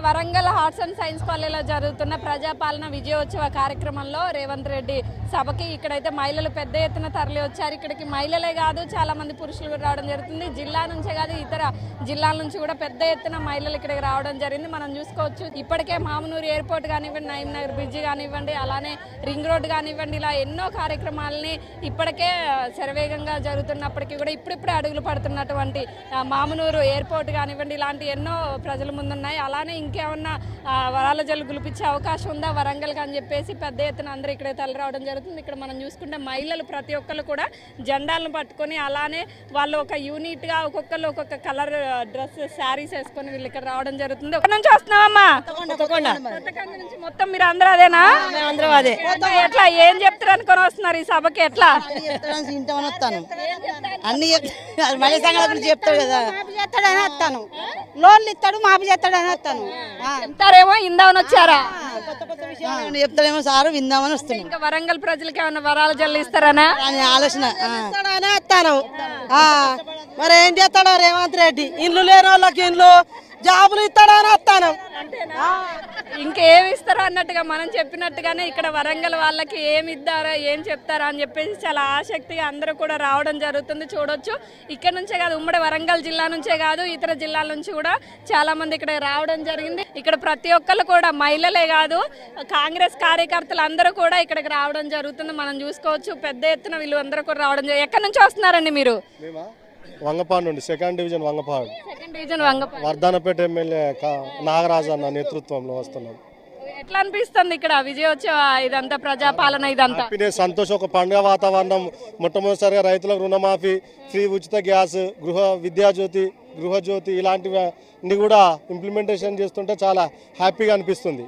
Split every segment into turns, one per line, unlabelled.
Warangal arts and science కాలేజీలో జరుగుతున్న ప్రజాపాలన విజయోత్సవ కార్యక్రమంలో రేవంత్ రెడ్డి సభకి ఇక్కడైతే మహిళలు పెద్ద ఎత్తున తరలి వచ్చారు. ఇక్కడికి మహిళలే కాదు చాలా మంది పురుషులు కూడా రావడం జరుగుతుంది. జిల్లా నుంచే కాదు ఇతర జిల్లాల నుంచి కూడా పెద్ద ఎత్తున మహిళలు ఇక్కడికి రావడం జరిగింది. మనం చూసుకోవచ్చు ఇప్పటికే మామునూరు ఎయిర్పోర్ట్ కానివ్వండి, నయీంనగర్ బ్రిడ్జి కానివ్వండి, అలానే రింగ్ రోడ్ కానివ్వండి, ఇలా ఎన్నో కార్యక్రమాలని ఇప్పటికే శరవేగంగా జరుగుతున్నప్పటికీ కూడా ఇప్పుడిప్పుడే అడుగులు పడుతున్నటువంటి మామునూరు ఎయిర్పోర్ట్ కానివ్వండి, ఇలాంటి ఎన్నో ప్రజల ముందున్నాయి. అలానే ఇంకేమన్నా వరాల జల్లు గులిపించే అవకాశం ఉందా వరంగల్కి అని చెప్పేసి పెద్ద ఎత్తున అందరూ ఇక్కడే తరలి రావడం జరుగుతుంది. ఇక్కడ మనం చూసుకుంటే మహిళలు ప్రతి ఒక్కరు కూడా జెండాలను పట్టుకొని అలానే వాళ్ళు ఒక యూనిట్గా ఒక్కొక్కరు ఒక్కొక్క కలర్ డ్రెస్ శారీస్ వేసుకొని వీళ్ళు ఇక్కడ రావడం జరుగుతుంది. ఎక్కడి నుంచి వస్తున్నావమ్మా? నుంచి. మొత్తం మీరు అందరూ అదేనా? అందరూ అదే. ఎట్లా ఏం చెప్తారు అనుకొని వస్తున్నారు ఈ సభకి? ఎట్లా
అన్ని మళ్ళీ సంఘాల గురించి చెప్తాడు కదా, చేస్తాడని వస్తాను, లోన్లు ఇస్తాడు, మాఫీ చేస్తాడని వస్తాను.
చెప్తారేమో ఇందామని వచ్చారా?
చెప్తాడేమో సారు విందామని వస్తాను.
ఇంకా వరంగల్ ప్రజలకి ఏమన్నా వరాలు జల్లు ఇస్తారనా
అని ఆలోచన వస్తాను. మరి ఏం చేస్తాడో రేవంత్ రెడ్డి, ఇల్లు లేని వాళ్ళకి ఇల్లు, జాబులు ఇస్తాడని వస్తాను.
ఇంకేమి ఇస్తారో అన్నట్టుగా మనం చెప్పినట్టుగానే ఇక్కడ వరంగల్ వాళ్ళకి ఏమి ఇద్దారా ఏం చెప్తారా అని చెప్పేసి చాలా ఆసక్తిగా అందరూ కూడా రావడం జరుగుతుంది. చూడొచ్చు ఇక్కడ నుంచే కాదు ఉమ్మడి వరంగల్ జిల్లా నుంచే కాదు ఇతర జిల్లాల నుంచి కూడా చాలా మంది ఇక్కడ రావడం జరిగింది. ఇక్కడ ప్రతి ఒక్కరు కూడా మహిళలే కాదు కాంగ్రెస్ కార్యకర్తలు అందరూ కూడా ఇక్కడికి రావడం జరుగుతుంది. మనం చూసుకోవచ్చు పెద్ద ఎత్తున వీళ్ళు అందరూ కూడా రావడం జరుగుతుంది. ఎక్కడి నుంచి వస్తున్నారండి మీరు?
వంగపాడు నుండి, second division Vangapadu,
Vangapadu
Wardhannapet MLA Nagaraju అన్న నేతృత్వంలో వస్తున్నాం.
ఎట్లా అనిపిస్తుంది ఇక్కడ విజయోత్సవ ఇదంతా ప్రజాపాలన ఇదంతా?
సంతోషం, ఒక పండుగ వాతావరణం. మొట్టమొదటిసారిగా రైతులకు రుణమాఫీ, ఫ్రీ ఉచిత గ్యాస్, విద్యాజ్యోతి, గృహజ్యోతి ఇలాంటివన్నీ కూడా ఇంప్లిమెంటేషన్ చేస్తుంటే చాలా హ్యాపీగా అనిపిస్తుంది.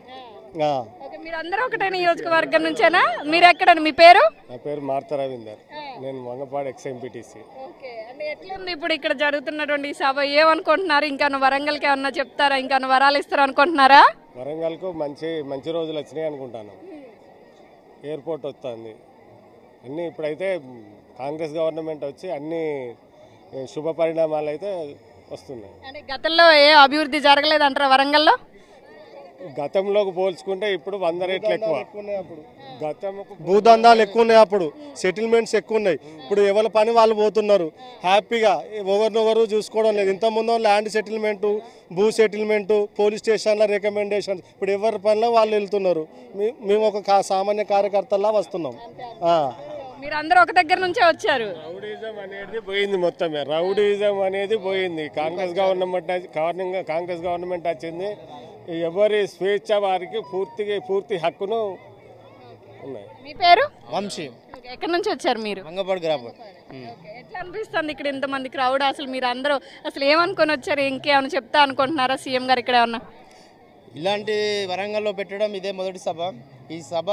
మీరందరూ ఒకటే నియోజకవర్గం నుంచేనా? మీరు ఎక్కడ? మీ పేరు?
నా పేరు మార్త రవీందర్, నేను వంగపాడు ఎక్స్ఎంపీటీసీ.
ఎట్లుంది ఇప్పుడు ఇక్కడ జరుగుతున్నటువంటి సభ? ఏమనుకుంటున్నారు? ఇంకా వరంగల్కి ఏమన్నా చెప్తారా? ఇంకా వరాలు ఇస్తారు అనుకుంటున్నారా?
వరంగల్కు మంచి రోజులు వచ్చినాయి అనుకుంటాను. ఎయిర్పోర్ట్ వస్తుంది అన్నీ, ఇప్పుడైతే కాంగ్రెస్ గవర్నమెంట్ వచ్చి అన్ని శుభ పరిణామాలు అయితే వస్తున్నాయి.
గతంలో ఏ అభివృద్ధి జరగలేదంటారా వరంగల్లో?
గతంలోకి పోల్చుకుంటే ఇప్పుడు 100 రెట్లు ఎక్కువ. భూదందాలు ఎక్కువ ఉన్నాయి, అప్పుడు సెటిల్మెంట్స్ ఎక్కువ ఉన్నాయి. ఇప్పుడు ఎవరి పని వాళ్ళు పోతున్నారు హ్యాపీగా, ఎవరినొవరు చూసుకోవడం లేదు. ఇంతకుముందు ల్యాండ్ సెటిల్మెంటు, భూ సెటిల్మెంటు, పోలీస్ స్టేషన్ల రికమెండేషన్, ఇప్పుడు ఎవరి పనిలో వాళ్ళు వెళ్తున్నారు. మేము ఒక సామాన్య కార్యకర్తలా వస్తున్నాం.
మీరందరూ ఒక దగ్గర నుంచే వచ్చారు.
రౌడీజం అనేది పోయింది, మొత్తమే రౌడీజం అనేది పోయింది. కాంగ్రెస్ గవర్నమెంట్ వచ్చింది. ఎవరి స్వేచ్ఛ వారికి పూర్తి హక్కును ఉన్నాయి.
మీ పేరు?
వంశీ.
ఎక్కడి నుంచి వచ్చారు మీరు?
మంగపాడు గ్రామం.
ఎట్లా అనిపిస్తుంది ఇక్కడ ఇంతమంది క్రౌడ్? అసలు మీరు అందరూ అసలు ఏమనుకొని వచ్చారు? ఇంకేమైనా చెప్తా అనుకుంటున్నారా సీఎం గారు ఇక్కడ ఏమన్నా?
ఇలాంటి వరంగల్లో పెట్టడం ఇదే మొదటి సభ. ఈ సభ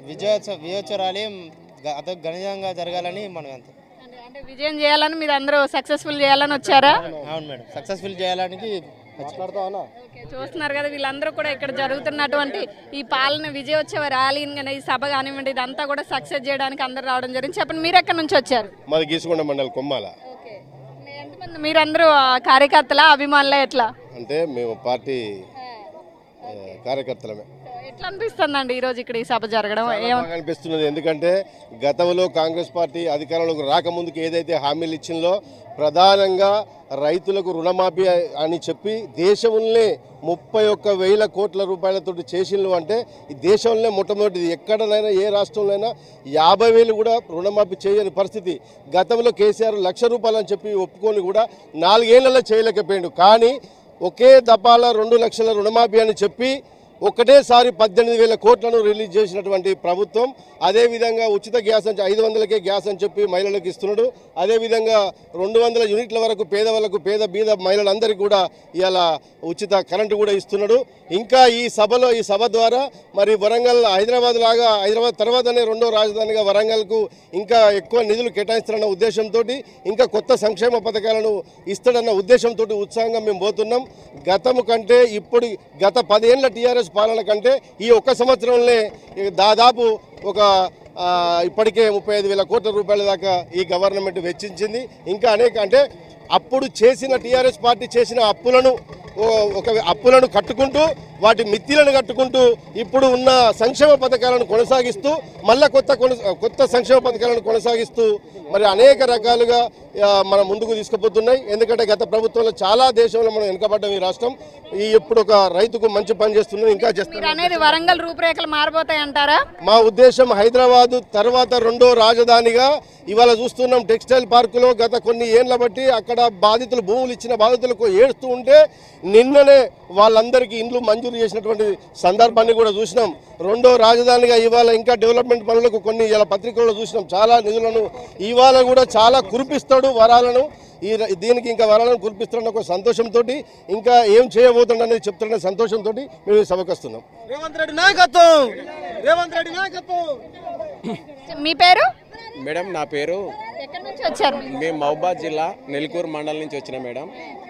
విజయోత్సవాలు ఘనంగా జరగాలని మనం అంత
అంటే విజయం చేయాలని మీరు అందరూ సక్సెస్ఫుల్ చేయాలని వచ్చారా?
అవును మేడం, సక్సెస్ఫుల్ చేయడానికి
చూస్తున్నారు కదా వీళ్ళందరూ కూడా ఇక్కడ జరుగుతున్నటువంటి ఈ పాలన విజయోత్సవ ర్యాలీ ఈ సభ కానివ్వండి ఇదంతా కూడా సక్సెస్ చేయడానికి అందరూ రావడం జరిగింది. చెప్పండి మీరు ఎక్కడి నుంచి వచ్చారు?
మాది గీసుకొండ మండలం కొమ్మాల.
మీరందరూ కార్యకర్తల అభిమానులే? ఎట్లా
అంటే మేము పార్టీ కార్యకర్తలమే.
ఎట్లా అనిపిస్తుందండి ఈరోజు ఇక్కడ ఈ సభ జరగడం?
అనిపిస్తున్నది, ఎందుకంటే గతంలో కాంగ్రెస్ పార్టీ అధికారంలోకి రాకముందుకు ఏదైతే హామీలు ఇచ్చిందో ప్రధానంగా రైతులకు రుణమాఫీ అని చెప్పి దేశంలోనే 31,000 కోట్ల రూపాయలతో చేసిండ్రు. అంటే ఈ దేశంలోనే మొట్టమొదటిది. ఎక్కడనైనా ఏ రాష్ట్రంలో 50,000 కూడా రుణమాఫీ చేయని పరిస్థితి. గతంలో కేసీఆర్ 1,00,000 రూపాయలు అని చెప్పి ఒప్పుకొని కూడా 4 ఏళ్లలో చేయలేకపోయాడు. కానీ ఒకే దఫాల 2 లక్షల రుణమాఫీ అని చెప్పి ఒకటేసారి 18,000 కోట్లను రిలీజ్ చేసినటువంటి ప్రభుత్వం. అదేవిధంగా ఉచిత గ్యాస్ అని 500కే గ్యాస్ అని చెప్పి మహిళలకు ఇస్తున్నాడు. అదేవిధంగా 200 యూనిట్ల వరకు పేదవాళ్ళకు బీద మహిళలందరికీ కూడా ఇలా ఉచిత కరెంటు కూడా ఇస్తున్నాడు. ఇంకా ఈ సభ ద్వారా మరి వరంగల్ హైదరాబాద్ తర్వాతనే రెండో రాజధానిగా వరంగల్కు ఇంకా ఎక్కువ నిధులు కేటాయిస్తారన్న ఉద్దేశంతో ఇంకా కొత్త సంక్షేమ పథకాలను ఇస్తాడన్న ఉద్దేశంతో ఉత్సాహంగా మేము పోతున్నాం. గతము కంటే ఇప్పుడు గత 10 ఏళ్ల టీఆర్ఎస్ పాలన కంటే ఈ ఒక్క సంవత్సరంలో దాదాపు ఇప్పటికే 35,000 కోట్ల రూపాయల దాకా ఈ గవర్నమెంట్ వెచ్చించింది. ఇంకా అంటే అప్పుడు చేసిన టీఆర్ఎస్ పార్టీ చేసిన అప్పులను ఒక అప్పులను కట్టుకుంటూ వాటి మిత్తిలను కట్టుకుంటూ ఇప్పుడు ఉన్న సంక్షేమ పథకాలను కొనసాగిస్తూ మళ్ళా కొత్త సంక్షేమ పథకాలను కొనసాగిస్తూ మరి అనేక రకాలుగా మనం ముందుకు తీసుకుపోతున్నాయి. ఎందుకంటే గత ప్రభుత్వంలో చాలా దేశంలో మనం వెనుకబడ్డాం. ఈ రాష్ట్రం ఇప్పుడు ఒక రైతుకు మంచి పని చేస్తున్నది, ఇంకా చేస్తున్నారు
అనేది వరంగల్ రూపురేఖలు మారబోతాయి అంటారా?
మా ఉద్దేశం హైదరాబాద్ తర్వాత రెండో రాజధానిగా ఇవాళ చూస్తున్నాం. టెక్స్టైల్ పార్కులో గత కొన్ని ఏళ్ల బట్టి అక్కడ బాధితులు భూములు ఇచ్చిన బాధితులకు ఏడుస్తూ ఉంటే నిన్ననే వాళ్ళందరికీ ఇండ్లు మంజూరు చేసినటువంటి సందర్భాన్ని కూడా చూసినాం. రెండో రాజధానిగా ఇవాళ ఇంకా డెవలప్మెంట్ పనులకు కొన్ని ఇలా పత్రికల్లో చూసినాం. చాలా నిధులను ఇవాళ కూడా చాలా కురిపిస్తాడు వరాలను. దీనికి ఇంకా వరాలను కురిపిస్తున్న ఒక సంతోషంతో ఇంకా ఏం చేయబోతుండనేది చెప్తున్న సంతోషంతో మేము సభకు వస్తున్నాం.
రేవంత్ రెడ్డి నాయకత్వం, రేవంత్ రెడ్డి నాయకత్వం.
మీ పేరు?
మేడం నా పేరు.
ఎక్కడి నుంచి వచ్చారు?
మేము మహబూబాద్ జిల్లా నెల్కూరు మండలం నుంచి వచ్చిన మేడం.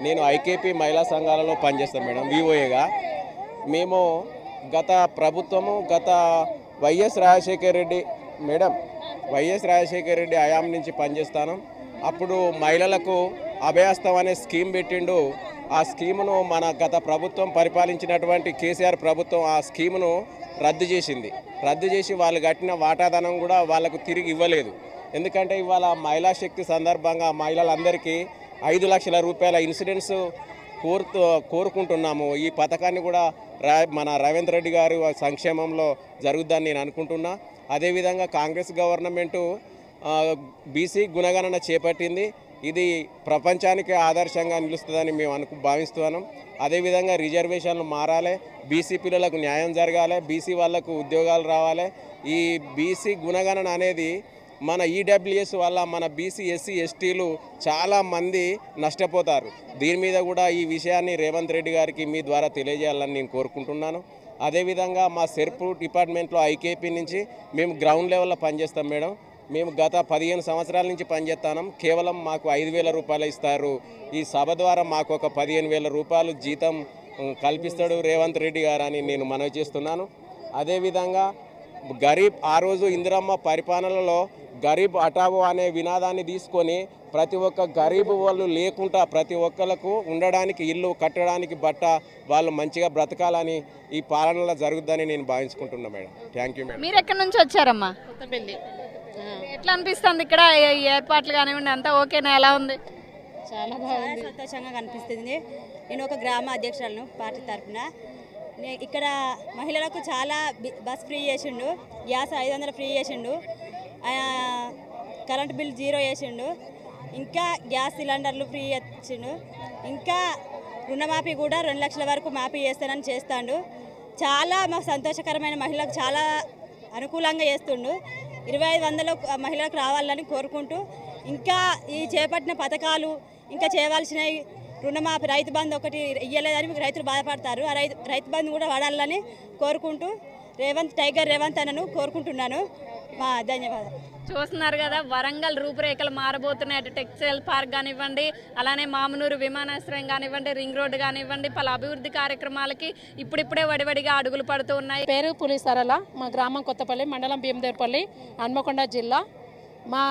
నేను ఐకేపీ మహిళా సంఘాలలో పనిచేస్తాను మేడం, విఓఏగా. మేము గత వైఎస్ రాజశేఖర రెడ్డి హయాం నుంచి పనిచేస్తాను. అప్పుడు మహిళలకు అభయహస్తం అనే స్కీమ్ పెట్టిండు. ఆ స్కీమును మన గత ప్రభుత్వం పరిపాలించినటువంటి కేసీఆర్ ప్రభుత్వం ఆ స్కీమును రద్దు చేసి వాళ్ళు కట్టిన వాటాదానం కూడా వాళ్ళకు తిరిగి ఇవ్వలేదు. ఎందుకంటే ఇవాళ మహిళా శక్తి సందర్భంగా మహిళలందరికీ 5 లక్షల రూపాయల ఇన్సూరెన్స్ కోరుకుంటున్నాము. ఈ పథకాన్ని కూడా మన రేవంత్ రెడ్డి గారు సంక్షేమంలో జరుగుద్దని నేను అనుకుంటున్నా. అదేవిధంగా కాంగ్రెస్ గవర్నమెంటు బీసీ గుణగణన చేపట్టింది. ఇది ప్రపంచానికి ఆదర్శంగా నిలుస్తుందని మేము భావిస్తున్నాం. అదేవిధంగా రిజర్వేషన్లు మారాలి, బీసీ పిల్లలకు న్యాయం జరగాలి, బీసీ వాళ్లకు ఉద్యోగాలు రావాలి. ఈ బీసీ గుణగణన అనేది మన ఈడబ్ల్యూఎస్ వల్ల మన బీసీ ఎస్సీ ఎస్టీలు చాలామంది నష్టపోతారు. దీని మీద కూడా ఈ విషయాన్ని రేవంత్ రెడ్డి గారికి మీ ద్వారా తెలియజేయాలని నేను కోరుకుంటున్నాను. అదేవిధంగా మా సెర్పు డిపార్ట్మెంట్లో ఐకేపీ నుంచి మేము గ్రౌండ్ లెవెల్లో పనిచేస్తాం మేడం. మేము గత 15 సంవత్సరాల నుంచి పనిచేస్తున్నాం. కేవలం మాకు 5,000 రూపాయలు ఇస్తారు. ఈ సభ ద్వారా మాకు ఒక 15,000 రూపాయలు జీతం కల్పిస్తాడు రేవంత్ రెడ్డి గారు అని నేను మనవి చేస్తున్నాను. అదేవిధంగా గరీబ్ ఆ రోజు ఇందిరమ్మ పరిపాలనలో గరీబ్ హఠావో అనే వినాదాన్ని తీసుకొని ప్రతి ఒక్క గరీబు వాళ్ళు లేకుండా ప్రతి ఒక్కరికి ఉండడానికి ఇల్లు, కట్టడానికి బట్ట, వాళ్ళు మంచిగా బ్రతకాలని ఈ పాలనలో జరుగుద్దని నేను భావించుకుంటున్నా మేడం. Thank you madam.
మీరు ఎక్కడి నుంచి వచ్చారమ్మా? కొత్తపల్లి. ఎట్లా అనిపిస్తుంది ఇక్కడ ఏర్పాట్లు కానివ్వండి, అంతా ఓకేనా? ఎలా ఉంది?
చాలా బాగుంది, సంతోషంగా కనిపిస్తుంది. నేను ఒక గ్రామ అధ్యక్షులను పార్టీ తరఫున. ఇక్కడ మహిళలకు చాలా బస్ ఫ్రీ చేసిండు, గ్యాస్ 500 ఫ్రీ చేసిండు, కరెంట్ బిల్ 0 చేసిండు, ఇంకా గ్యాస్ సిలిండర్లు ఫ్రీ ఇచ్చిండు, ఇంకా రుణమాఫీ కూడా 2 లక్షల వరకు మాఫీ చేస్తానని చేస్తాడు. చాలా మాకు సంతోషకరమైన, మహిళలకు చాలా అనుకూలంగా చేస్తుండు. 2500 మహిళలకు రావాలని కోరుకుంటూ, ఇంకా ఈ చేపట్టిన పథకాలు ఇంకా చేయవలసినవి, రుణమాఫీ, రైతు బంధు ఒకటి ఇయ్యలేదని రైతులు బాధపడతారు. ఆ రైతు బంధు కూడా వాడాలని కోరుకుంటూ టైగర్ రేవంత్ అన్నను కోరుకుంటున్నాను. ధన్యవాదాలు.
చూస్తున్నారు కదా, వరంగల్ రూపురేఖలు మారబోతున్నాయి. అటు టెక్స్టైల్ పార్క్ కానివ్వండి, అలానే మామునూరు విమానాశ్రయం కానివ్వండి, రింగ్ రోడ్డు కానివ్వండి, పలు అభివృద్ధి కార్యక్రమాలకి ఇప్పుడిప్పుడే వడివడిగా అడుగులు పడుతూ ఉన్నాయి.
పేరు పులి సరళ, మా గ్రామం కొత్తపల్లి, మండలం భీమదేవరపల్లి, హన్మకొండ జిల్లా. మా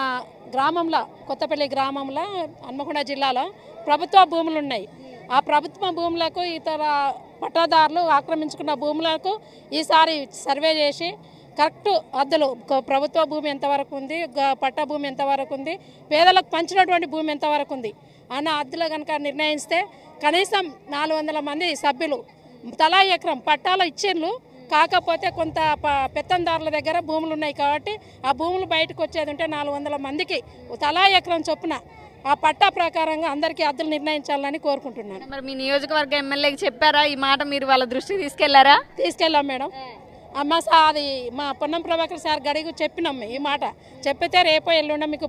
గ్రామంలో కొత్తపల్లి గ్రామంలో హన్మకొండ జిల్లాలో ప్రభుత్వ భూములు ఉన్నాయి. ఆ ప్రభుత్వ భూములకు ఇతర పట్టాదారులు ఆక్రమించుకున్న భూములకు ఈసారి సర్వే చేసి కరెక్ట్ అద్దెలు, ప్రభుత్వ భూమి ఎంతవరకు ఉంది, పట్టా భూమి ఎంతవరకు ఉంది, పేదలకు పంచినటువంటి భూమి ఎంతవరకు ఉంది అన్న అద్దెలు కనుక నిర్ణయిస్తే కనీసం 400 మంది సభ్యులు తలా ఎకరం పట్టాలు ఇచ్చిండ్రు. కాకపోతే కొంత పెత్తందారుల దగ్గర భూములు ఉన్నాయి కాబట్టి ఆ భూములు బయటకు వచ్చేది ఉంటే 400 మందికి తలా ఎకరం చొప్పున ఆ పట్టా ప్రకారంగా అందరికీ అద్దెలు నిర్ణయించాలని కోరుకుంటున్నాను.
మరి మీ నియోజకవర్గ ఎమ్మెల్యేకి చెప్పారా ఈ మాట? మీరు వాళ్ళ దృష్టికి తీసుకెళ్లారా?
తీసుకెళ్ళాం మేడం. అది మా పొన్నం ప్రభాకర్ సార్ గడికి చెప్పినాం. ఈ మాట చెప్పితే రేపో ఎల్లుండ మీకు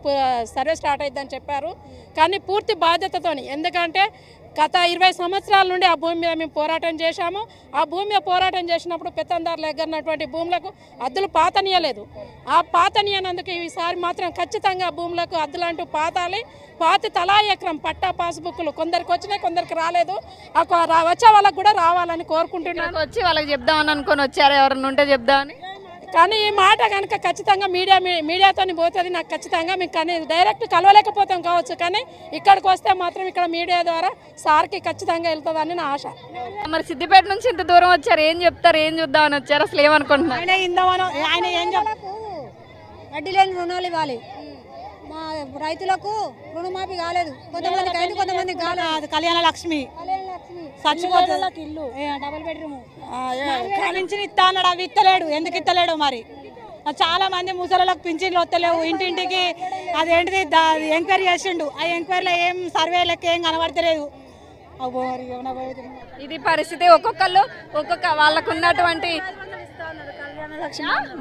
సర్వే స్టార్ట్ అయిద్దని చెప్పారు. కానీ పూర్తి బాధ్యతతోని, ఎందుకంటే గత 20 సంవత్సరాల నుండి ఆ భూమి మీద మేము పోరాటం చేశాము. ఆ భూమి మీద పోరాటం చేసినప్పుడు పెత్తందారులు ఎగ్గరినటువంటి భూములకు అద్దులు పాతనీయలేదు. ఆ పాతనీయనందుకు ఈసారి మాత్రం ఖచ్చితంగా భూములకు అద్దులంటూ పాతాలి. పాతి తలా ఎకరం పట్టా పాస్బుక్లు కొందరికి వచ్చినాయి, కొందరికి రాలేదు. వచ్చే వాళ్ళకు కూడా రావాలని కోరుకుంటున్నాను.
వచ్చి వాళ్ళకి చెప్దామని అనుకొని వచ్చారు, ఎవరన్నా ఉంటే చెప్దామని.
కానీ ఈ మాట కనుక ఖచ్చితంగా మీడియాతో పోతుంది నాకు ఖచ్చితంగా మీకు కానీ డైరెక్ట్ కలవలేకపోతాం కావచ్చు కానీ ఇక్కడికి వస్తే మాత్రం ఇక్కడ మీడియా ద్వారా సార్కి ఖచ్చితంగా వెళ్తుందని నా ఆశ.
మరి సిద్దిపేట నుంచి ఇంత దూరం వచ్చారు, ఏం చెప్తారు, ఏం చూద్దామని వచ్చారు, అసలు ఏమనుకుంటున్నారు?
ఆయన ఏం వడ్డీ లేని రుణాలు ఇవ్వాలి. మా రైతులకు రుణమాఫీ కాలేదు, కొంతమందికి అయింది, కొంతమందికి కాలేదు. కళ్యాణ లక్ష్మి చచ్చిపోతుంది, ఇల్లు డబుల్ బెడ్రూమ్ పింఛన్ ఇస్తా అన్నాడు, అవి ఇస్తలేడు. ఎందుకు ఇస్తలేడు మరి? చాలా మంది ముసలిలకు పింఛన్లు వస్తలేవు. ఇంటింటికి అదేంటిది ఎంక్వైరీ చేసిండు, ఆ ఎంక్వైరీలో ఏం సర్వేలకి ఏం కనబడతలేదు.
ఇది పరిస్థితి. ఒక్కొక్క వాళ్ళకు ఉన్నటువంటి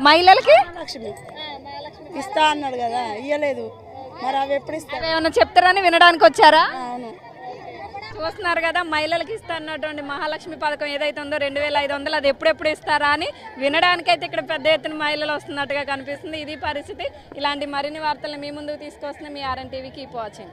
మహిళలకి
ఇస్తా అన్నాడు కదా, ఇయ్యలేదు. మరి అవి ఎప్పుడు ఇస్తారు?
ఏమన్నా చెప్తారని వినడానికి వచ్చారా? చూస్తున్నారు కదా, మహిళలకు ఇస్తా అన్నటువంటి మహాలక్ష్మి పథకం ఏదైతే ఉందో 2500 అది ఎప్పుడెప్పుడు ఇస్తారా అని వినడానికైతే ఇక్కడ పెద్ద ఎత్తున మహిళలు వస్తున్నట్టుగా కనిపిస్తుంది. ఇది పరిస్థితి. ఇలాంటి మరిన్ని వార్తలను మీ ముందుకు తీసుకొస్తున్న మీ RN TV. Keep watching.